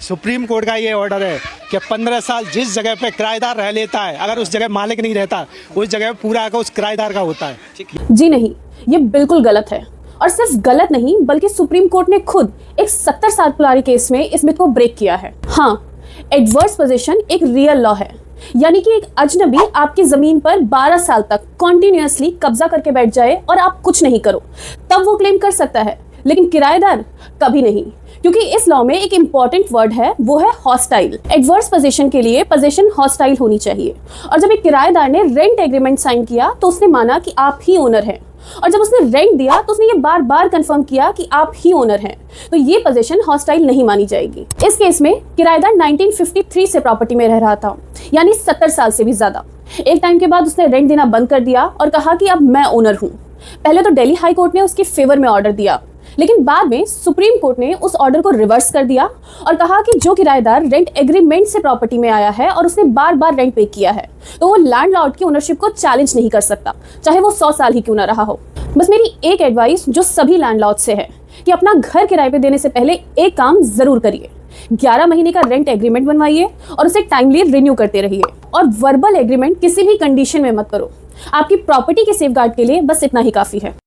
Supreme court का ये order है कि 15 साल जिस जगह पे किराएदार रह लेता है, अगर उस जगह मालिक नहीं रहता, उस जगह पूरा का उस किराएदार का होता है। जी नहीं, ये बिल्कुल गलत है। और सिर्फ गलत नहीं बल्कि सुप्रीम कोर्ट ने खुद एक 70 साल पुराने केस में इस मिथ को ब्रेक किया है। हाँ, एडवर्स पोजीशन एक रियल लॉ है, यानी कि एक अजनबी आपकी जमीन पर 12 साल तक कॉन्टिन्यूअसली कब्जा करके बैठ जाए और आप कुछ नहीं करो, तब वो क्लेम कर सकता है, लेकिन किराएदार कभी नहीं, क्योंकि इस लॉ में एक इंपॉर्टेंट वर्ड है, वो है हॉस्टाइल। एडवर्स पोजीशन के लिए पोजीशन हॉस्टाइल होनी चाहिए। और जब एक किराएदार ने रेंट एग्रीमेंट साइन किया तो उसने माना कि आप ही ओनर हैं, और जब उसने रेंट दिया तो उसने ये बार बार कंफर्म किया कि आप ही ओनर हैं, तो ये पोजीशन हॉस्टाइल नहीं मानी जाएगी। इस केस में किराएदार 1953 से प्रॉपर्टी में रह रहा था, यानी 70 साल से भी ज्यादा। एक टाइम के बाद उसने रेंट देना बंद कर दिया और कहा कि अब मैं ओनर हूँ। पहले तो दिल्ली हाई कोर्ट ने उसके फेवर में ऑर्डर दिया, लेकिन बाद में सुप्रीम कोर्ट ने उस ऑर्डर को रिवर्स कर दिया और कहा कि जो किराएदार रेंट एग्रीमेंट से प्रॉपर्टी में आया है और उसने बार बार रेंट पे किया है, तो वो लैंडलॉर्ड की ओनरशिप को चैलेंज नहीं कर सकता, चाहे वो 100 साल ही क्यों ना रहा हो। बस मेरी एक एडवाइस जो सभी लैंडलॉर्ड से है कि अपना घर किराए पे देने से पहले एक काम जरूर करिए, 11 महीने का रेंट एग्रीमेंट बनवाइए और उसे टाइमली रिन्यू करते रहिए। और वर्बल एग्रीमेंट किसी भी कंडीशन में मत करो। आपकी प्रॉपर्टी के सेफगार्ड के लिए बस इतना ही काफी है।